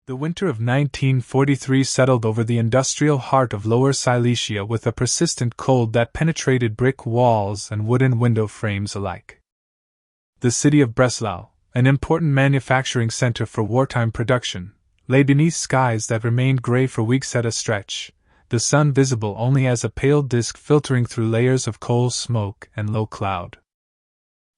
The winter of 1943 settled over the industrial heart of Lower Silesia with a persistent cold that penetrated brick walls and wooden window frames alike. The city of Breslau, an important manufacturing center for wartime production, lay beneath skies that remained gray for weeks at a stretch, the sun visible only as a pale disk filtering through layers of coal smoke and low cloud.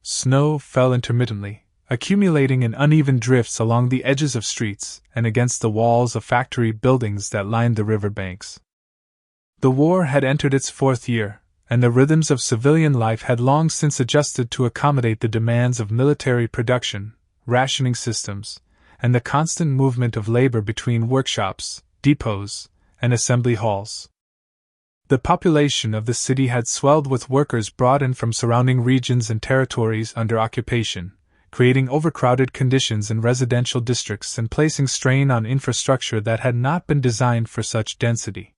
Snow fell intermittently, accumulating in uneven drifts along the edges of streets and against the walls of factory buildings that lined the river banks. The war had entered its fourth year, and the rhythms of civilian life had long since adjusted to accommodate the demands of military production, rationing systems, and the constant movement of labor between workshops, depots, and assembly halls. The population of the city had swelled with workers brought in from surrounding regions and territories under occupation, creating overcrowded conditions in residential districts and placing strain on infrastructure that had not been designed for such density.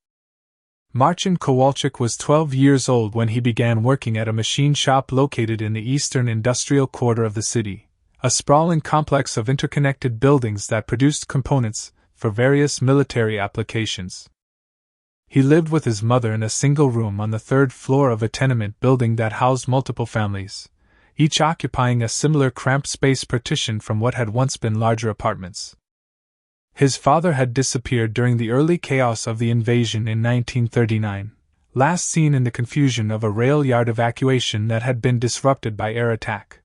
Marcin Kowalczyk was 12 years old when he began working at a machine shop located in the eastern industrial quarter of the city, a sprawling complex of interconnected buildings that produced components for various military applications. He lived with his mother in a single room on the third floor of a tenement building that housed multiple families, each occupying a similar cramped space partitioned from what had once been larger apartments. His father had disappeared during the early chaos of the invasion in 1939, last seen in the confusion of a rail yard evacuation that had been disrupted by air attack.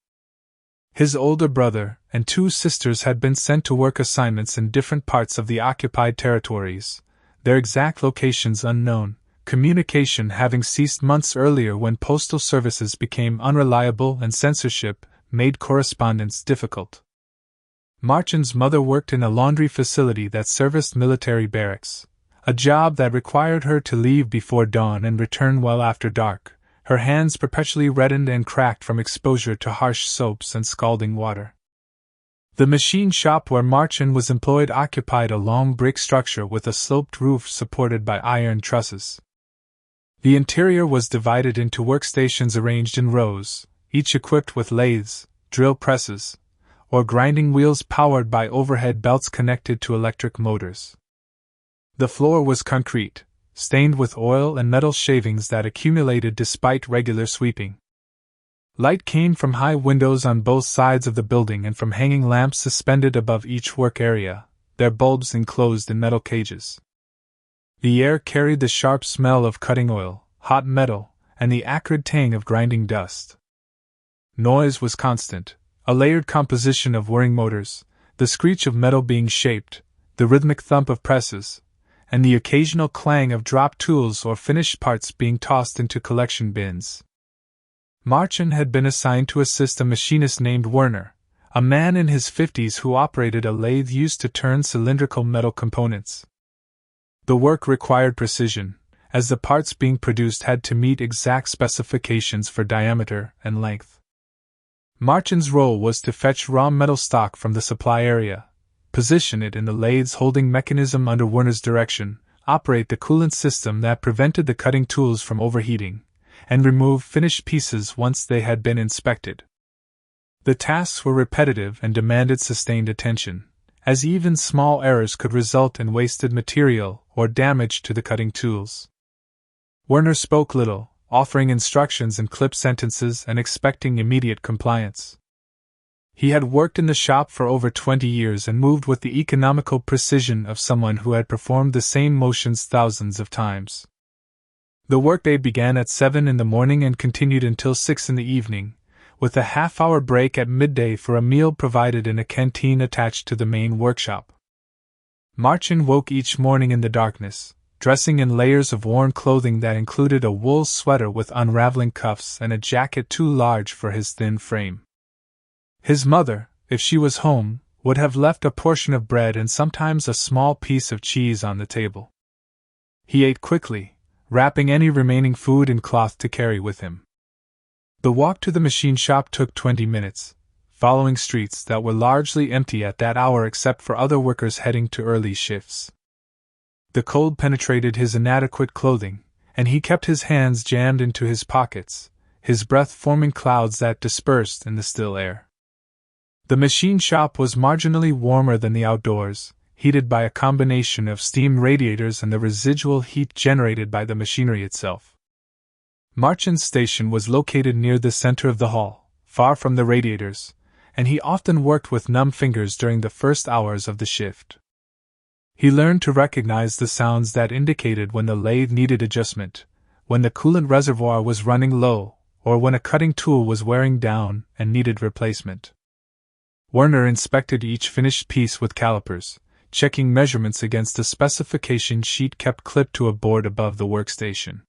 His older brother and two sisters had been sent to work assignments in different parts of the occupied territories, their exact locations unknown, communication having ceased months earlier when postal services became unreliable and censorship made correspondence difficult. Marcin's mother worked in a laundry facility that serviced military barracks, a job that required her to leave before dawn and return well after dark, her hands perpetually reddened and cracked from exposure to harsh soaps and scalding water. The machine shop where Marcin was employed occupied a long brick structure with a sloped roof supported by iron trusses. The interior was divided into workstations arranged in rows, each equipped with lathes, drill presses, or grinding wheels powered by overhead belts connected to electric motors. The floor was concrete, stained with oil and metal shavings that accumulated despite regular sweeping. Light came from high windows on both sides of the building and from hanging lamps suspended above each work area, their bulbs enclosed in metal cages. The air carried the sharp smell of cutting oil, hot metal, and the acrid tang of grinding dust. Noise was constant, a layered composition of whirring motors, the screech of metal being shaped, the rhythmic thump of presses, and the occasional clang of dropped tools or finished parts being tossed into collection bins. Marcin had been assigned to assist a machinist named Werner, a man in his 50s who operated a lathe used to turn cylindrical metal components. The work required precision, as the parts being produced had to meet exact specifications for diameter and length. Marcin's role was to fetch raw metal stock from the supply area, position it in the lathe's holding mechanism under Werner's direction, operate the coolant system that prevented the cutting tools from overheating, and remove finished pieces once they had been inspected. The tasks were repetitive and demanded sustained attention, as even small errors could result in wasted material or damage to the cutting tools. Werner spoke little, offering instructions in clipped sentences and expecting immediate compliance. He had worked in the shop for over 20 years and moved with the economical precision of someone who had performed the same motions thousands of times. The workday began at 7 in the morning and continued until 6 in the evening, with a half-hour break at midday for a meal provided in a canteen attached to the main workshop. Marcin woke each morning in the darkness, dressing in layers of worn clothing that included a wool sweater with unraveling cuffs and a jacket too large for his thin frame. His mother, if she was home, would have left a portion of bread and sometimes a small piece of cheese on the table. He ate quickly, wrapping any remaining food in cloth to carry with him. The walk to the machine shop took 20 minutes, following streets that were largely empty at that hour except for other workers heading to early shifts. The cold penetrated his inadequate clothing, and he kept his hands jammed into his pockets, his breath forming clouds that dispersed in the still air. The machine shop was marginally warmer than the outdoors, heated by a combination of steam radiators and the residual heat generated by the machinery itself. Marchand's station was located near the center of the hall, far from the radiators, and he often worked with numb fingers during the first hours of the shift. He learned to recognize the sounds that indicated when the lathe needed adjustment, when the coolant reservoir was running low, or when a cutting tool was wearing down and needed replacement. Werner inspected each finished piece with calipers, checking measurements against a specification sheet kept clipped to a board above the workstation.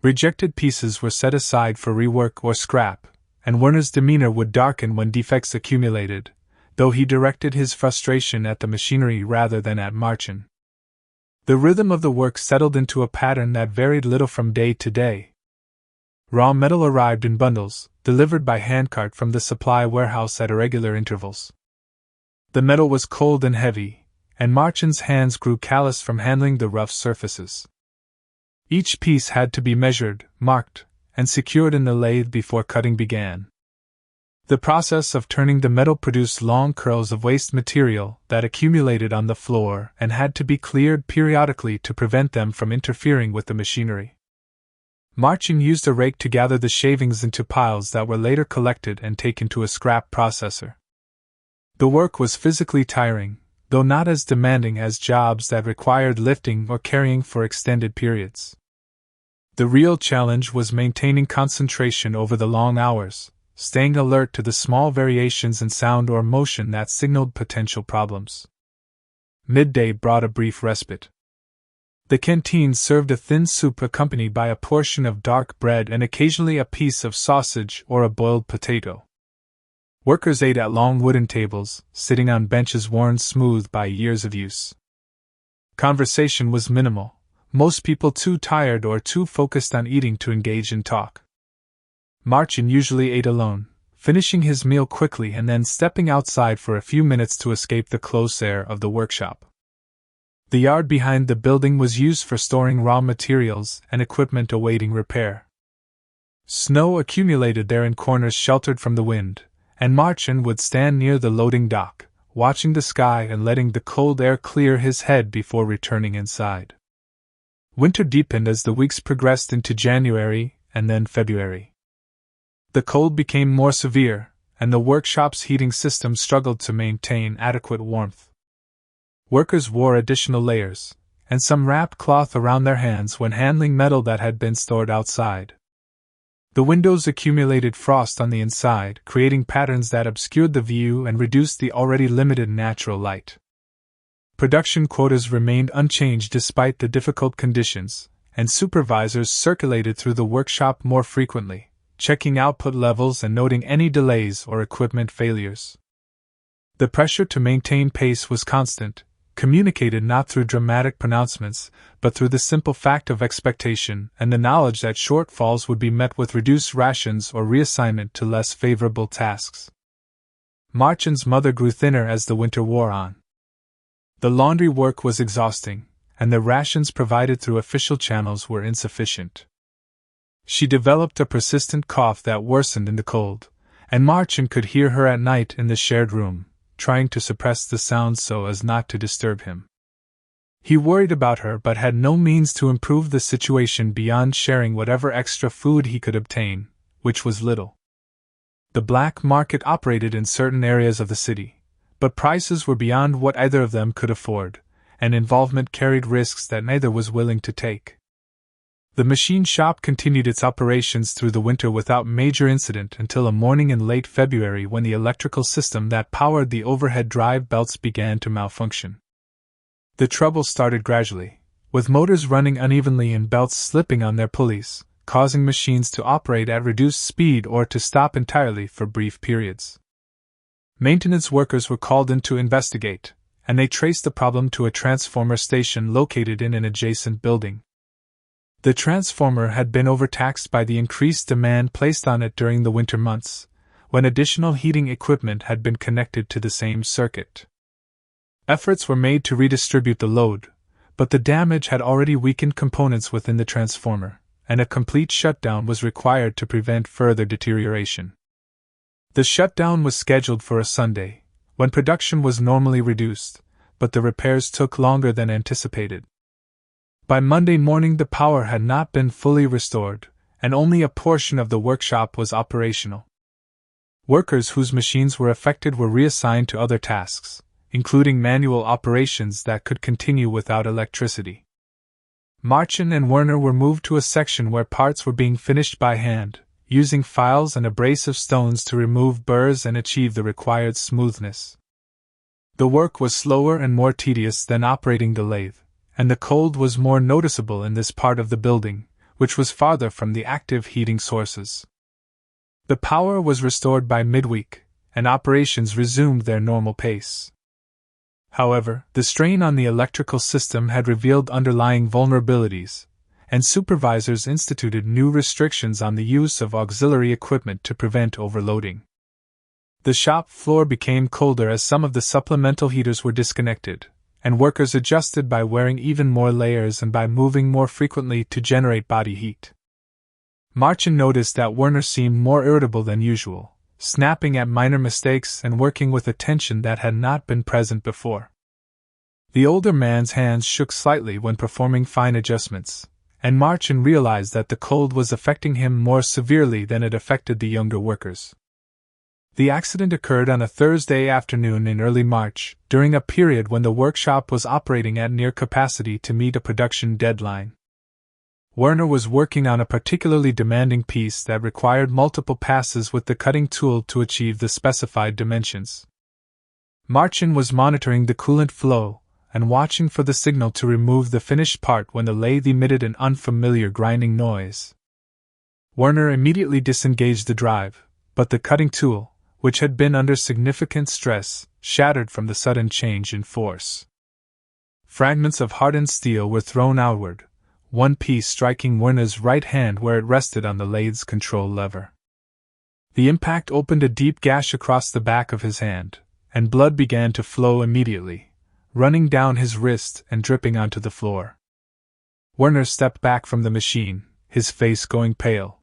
Rejected pieces were set aside for rework or scrap, and Werner's demeanor would darken when defects accumulated, though he directed his frustration at the machinery rather than at Marchand. The rhythm of the work settled into a pattern that varied little from day to day. Raw metal arrived in bundles, delivered by handcart from the supply warehouse at irregular intervals. The metal was cold and heavy, and Marchand's hands grew callous from handling the rough surfaces. Each piece had to be measured, marked, and secured in the lathe before cutting began. The process of turning the metal produced long curls of waste material that accumulated on the floor and had to be cleared periodically to prevent them from interfering with the machinery. Marchand used a rake to gather the shavings into piles that were later collected and taken to a scrap processor. The work was physically tiring, though not as demanding as jobs that required lifting or carrying for extended periods. The real challenge was maintaining concentration over the long hours, staying alert to the small variations in sound or motion that signaled potential problems. Midday brought a brief respite. The canteen served a thin soup accompanied by a portion of dark bread and occasionally a piece of sausage or a boiled potato. Workers ate at long wooden tables, sitting on benches worn smooth by years of use. Conversation was minimal, most people too tired or too focused on eating to engage in talk. Marchand usually ate alone, finishing his meal quickly and then stepping outside for a few minutes to escape the close air of the workshop. The yard behind the building was used for storing raw materials and equipment awaiting repair. Snow accumulated there in corners sheltered from the wind, and Marchand would stand near the loading dock, watching the sky and letting the cold air clear his head before returning inside. Winter deepened as the weeks progressed into January and then February. The cold became more severe, and the workshop's heating system struggled to maintain adequate warmth. Workers wore additional layers, and some wrapped cloth around their hands when handling metal that had been stored outside. The windows accumulated frost on the inside, creating patterns that obscured the view and reduced the already limited natural light. Production quotas remained unchanged despite the difficult conditions, and supervisors circulated through the workshop more frequently, checking output levels and noting any delays or equipment failures. The pressure to maintain pace was constant, communicated not through dramatic pronouncements, but through the simple fact of expectation and the knowledge that shortfalls would be met with reduced rations or reassignment to less favorable tasks. Marchand's mother grew thinner as the winter wore on. The laundry work was exhausting, and the rations provided through official channels were insufficient. She developed a persistent cough that worsened in the cold, and Marchand could hear her at night in the shared room, trying to suppress the sounds so as not to disturb him. He worried about her but had no means to improve the situation beyond sharing whatever extra food he could obtain, which was little. The black market operated in certain areas of the city, but prices were beyond what either of them could afford, and involvement carried risks that neither was willing to take. The machine shop continued its operations through the winter without major incident until a morning in late February when the electrical system that powered the overhead drive belts began to malfunction. The trouble started gradually, with motors running unevenly and belts slipping on their pulleys, causing machines to operate at reduced speed or to stop entirely for brief periods. Maintenance workers were called in to investigate, and they traced the problem to a transformer station located in an adjacent building. The transformer had been overtaxed by the increased demand placed on it during the winter months, when additional heating equipment had been connected to the same circuit. Efforts were made to redistribute the load, but the damage had already weakened components within the transformer, and a complete shutdown was required to prevent further deterioration. The shutdown was scheduled for a Sunday, when production was normally reduced, but the repairs took longer than anticipated. By Monday morning, the power had not been fully restored, and only a portion of the workshop was operational. Workers whose machines were affected were reassigned to other tasks, including manual operations that could continue without electricity. Marchin and Werner were moved to a section where parts were being finished by hand, using files and abrasive stones to remove burrs and achieve the required smoothness. The work was slower and more tedious than operating the lathe, and the cold was more noticeable in this part of the building, which was farther from the active heating sources. The power was restored by midweek, and operations resumed their normal pace. However, the strain on the electrical system had revealed underlying vulnerabilities, and supervisors instituted new restrictions on the use of auxiliary equipment to prevent overloading. The shop floor became colder as some of the supplemental heaters were disconnected, and workers adjusted by wearing even more layers and by moving more frequently to generate body heat. Marchin noticed that Werner seemed more irritable than usual, snapping at minor mistakes and working with a tension that had not been present before. The older man's hands shook slightly when performing fine adjustments, and Marchin realized that the cold was affecting him more severely than it affected the younger workers. The accident occurred on a Thursday afternoon in early March, during a period when the workshop was operating at near capacity to meet a production deadline. Werner was working on a particularly demanding piece that required multiple passes with the cutting tool to achieve the specified dimensions. Marchin was monitoring the coolant flow and watching for the signal to remove the finished part when the lathe emitted an unfamiliar grinding noise. Werner immediately disengaged the drive, but the cutting tool, which had been under significant stress, shattered from the sudden change in force. Fragments of hardened steel were thrown outward, one piece striking Werner's right hand where it rested on the lathe's control lever. The impact opened a deep gash across the back of his hand, and blood began to flow immediately, running down his wrist and dripping onto the floor. Werner stepped back from the machine, his face going pale.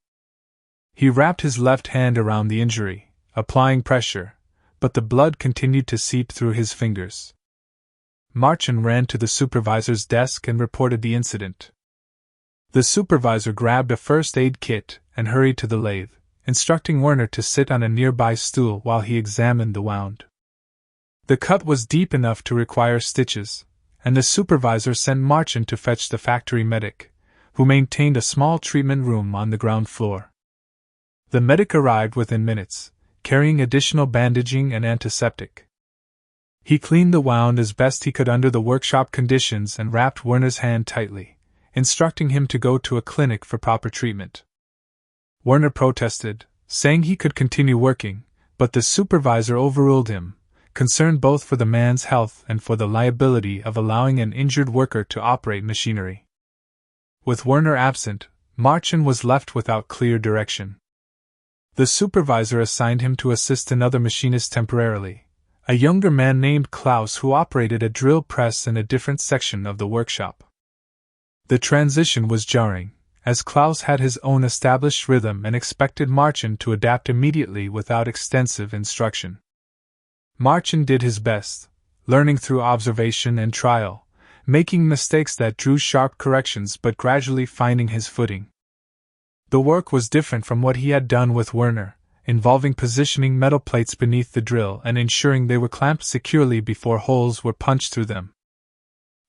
He wrapped his left hand around the injury, applying pressure, but the blood continued to seep through his fingers. Marchin ran to the supervisor's desk and reported the incident. The supervisor grabbed a first aid kit and hurried to the lathe, instructing Werner to sit on a nearby stool while he examined the wound. The cut was deep enough to require stitches, and the supervisor sent Marchin to fetch the factory medic, who maintained a small treatment room on the ground floor. The medic arrived within minutes, carrying additional bandaging and antiseptic. He cleaned the wound as best he could under the workshop conditions and wrapped Werner's hand tightly, instructing him to go to a clinic for proper treatment. Werner protested, saying he could continue working, but the supervisor overruled him, concerned both for the man's health and for the liability of allowing an injured worker to operate machinery. With Werner absent, Marchin was left without clear direction. The supervisor assigned him to assist another machinist temporarily, a younger man named Klaus who operated a drill press in a different section of the workshop. The transition was jarring, as Klaus had his own established rhythm and expected Marchin to adapt immediately without extensive instruction. Marchin did his best, learning through observation and trial, making mistakes that drew sharp corrections but gradually finding his footing. The work was different from what he had done with Werner, involving positioning metal plates beneath the drill and ensuring they were clamped securely before holes were punched through them.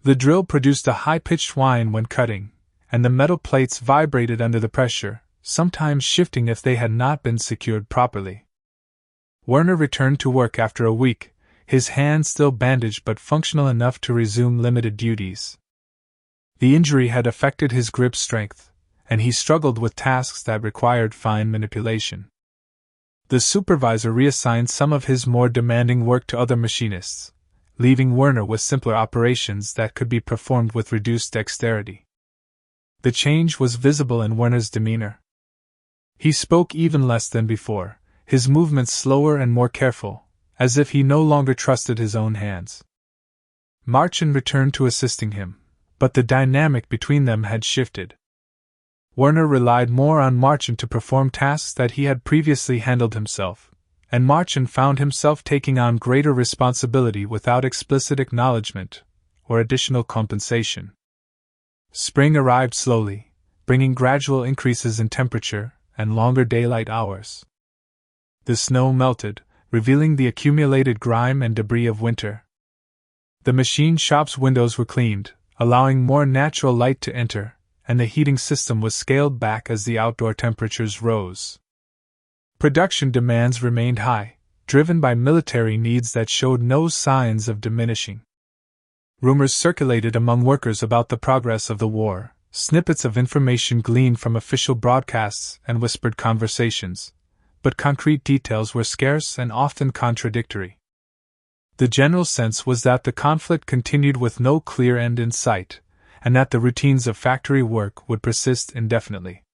The drill produced a high-pitched whine when cutting, and the metal plates vibrated under the pressure, sometimes shifting if they had not been secured properly. Werner returned to work after a week, his hand still bandaged but functional enough to resume limited duties. The injury had affected his grip strength, and he struggled with tasks that required fine manipulation. The supervisor reassigned some of his more demanding work to other machinists, leaving Werner with simpler operations that could be performed with reduced dexterity. The change was visible in Werner's demeanor. He spoke even less than before, his movements slower and more careful, as if he no longer trusted his own hands. Marchin returned to assisting him, but the dynamic between them had shifted. Werner relied more on Marchin to perform tasks that he had previously handled himself, and Marchand found himself taking on greater responsibility without explicit acknowledgement or additional compensation. Spring arrived slowly, bringing gradual increases in temperature and longer daylight hours. The snow melted, revealing the accumulated grime and debris of winter. The machine shop's windows were cleaned, allowing more natural light to enter, and the heating system was scaled back as the outdoor temperatures rose. Production demands remained high, driven by military needs that showed no signs of diminishing. Rumors circulated among workers about the progress of the war, snippets of information gleaned from official broadcasts and whispered conversations, but concrete details were scarce and often contradictory. The general sense was that the conflict continued with no clear end in sight, and that the routines of factory work would persist indefinitely.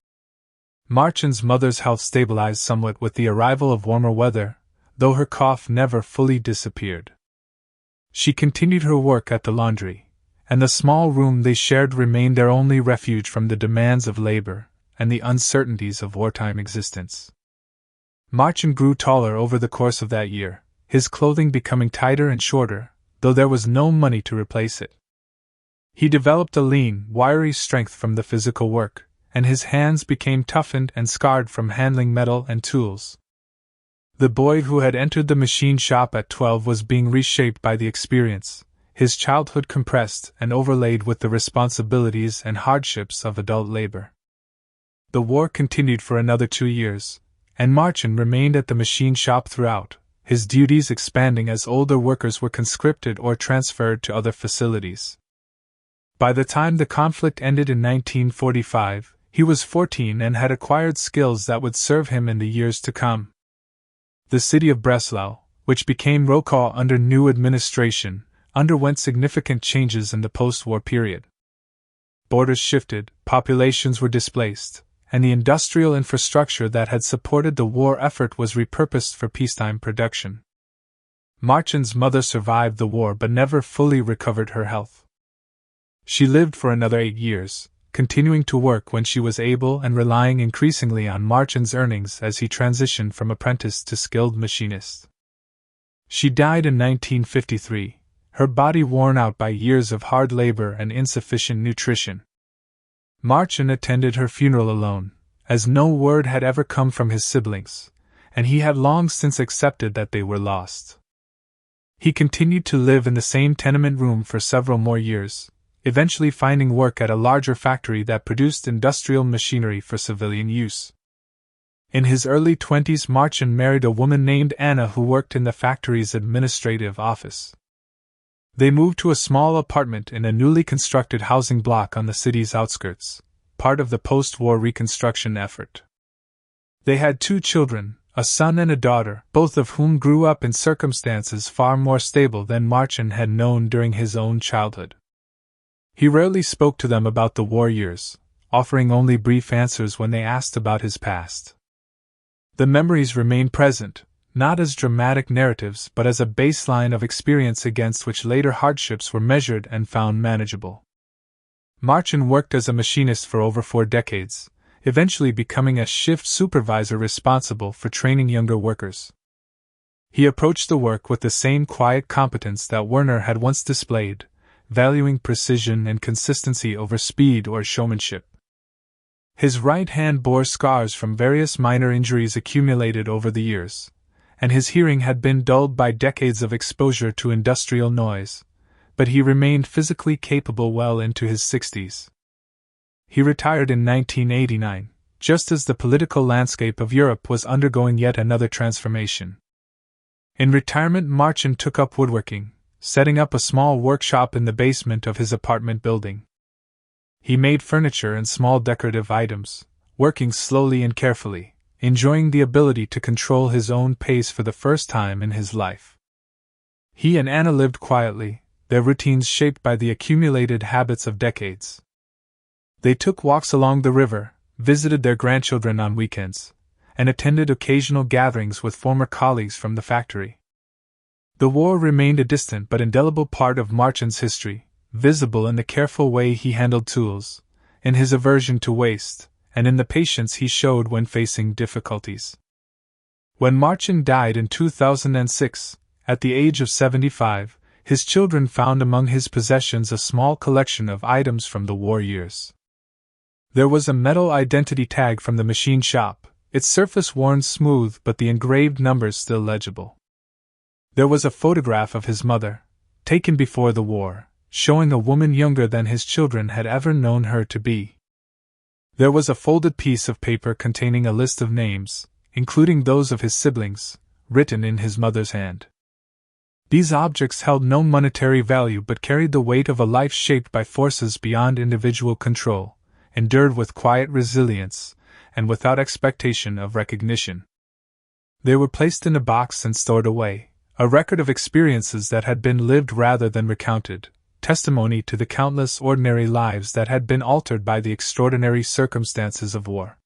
Marchand's mother's health stabilized somewhat with the arrival of warmer weather, though her cough never fully disappeared. She continued her work at the laundry, and the small room they shared remained their only refuge from the demands of labor and the uncertainties of wartime existence. Marchand grew taller over the course of that year, his clothing becoming tighter and shorter, though there was no money to replace it. He developed a lean, wiry strength from the physical work, and his hands became toughened and scarred from handling metal and tools. The boy who had entered the machine shop at 12 was being reshaped by the experience, his childhood compressed and overlaid with the responsibilities and hardships of adult labor. The war continued for another 2 years, and Marchand remained at the machine shop throughout, his duties expanding as older workers were conscripted or transferred to other facilities. By the time the conflict ended in 1945, he was 14 and had acquired skills that would serve him in the years to come. The city of Breslau, which became Rokow under new administration, underwent significant changes in the post-war period. Borders shifted, populations were displaced, and the industrial infrastructure that had supported the war effort was repurposed for peacetime production. Marchand's mother survived the war but never fully recovered her health. She lived for another 8 years, continuing to work when she was able and relying increasingly on Marchand's earnings as he transitioned from apprentice to skilled machinist. She died in 1953, her body worn out by years of hard labor and insufficient nutrition. Marchand attended her funeral alone, as no word had ever come from his siblings, and he had long since accepted that they were lost. He continued to live in the same tenement room for several more years, eventually finding work at a larger factory that produced industrial machinery for civilian use. In his early 20s, Marchand married a woman named Anna who worked in the factory's administrative office. They moved to a small apartment in a newly constructed housing block on the city's outskirts, part of the post-war reconstruction effort. They had 2 children, a son and a daughter, both of whom grew up in circumstances far more stable than Marchand had known during his own childhood. He rarely spoke to them about the war years, offering only brief answers when they asked about his past. The memories remained present, not as dramatic narratives but as a baseline of experience against which later hardships were measured and found manageable. Marchand worked as a machinist for over 4 decades, eventually becoming a shift supervisor responsible for training younger workers. He approached the work with the same quiet competence that Werner had once displayed, valuing precision and consistency over speed or showmanship. His right hand bore scars from various minor injuries accumulated over the years, and his hearing had been dulled by decades of exposure to industrial noise, but he remained physically capable well into his 60s. He retired in 1989, just as the political landscape of Europe was undergoing yet another transformation. In retirement, Marchand took up woodworking, setting up a small workshop in the basement of his apartment building. He made furniture and small decorative items, working slowly and carefully, enjoying the ability to control his own pace for the first time in his life. He and Anna lived quietly, their routines shaped by the accumulated habits of decades. They took walks along the river, visited their grandchildren on weekends, and attended occasional gatherings with former colleagues from the factory. The war remained a distant but indelible part of Marchand's history, visible in the careful way he handled tools, in his aversion to waste, and in the patience he showed when facing difficulties. When Marchand died in 2006, at the age of 75, his children found among his possessions a small collection of items from the war years. There was a metal identity tag from the machine shop, its surface worn smooth but the engraved numbers still legible. There was a photograph of his mother, taken before the war, showing a woman younger than his children had ever known her to be. There was a folded piece of paper containing a list of names, including those of his siblings, written in his mother's hand. These objects held no monetary value but carried the weight of a life shaped by forces beyond individual control, endured with quiet resilience, and without expectation of recognition. They were placed in a box and stored away, a record of experiences that had been lived rather than recounted, testimony to the countless ordinary lives that had been altered by the extraordinary circumstances of war.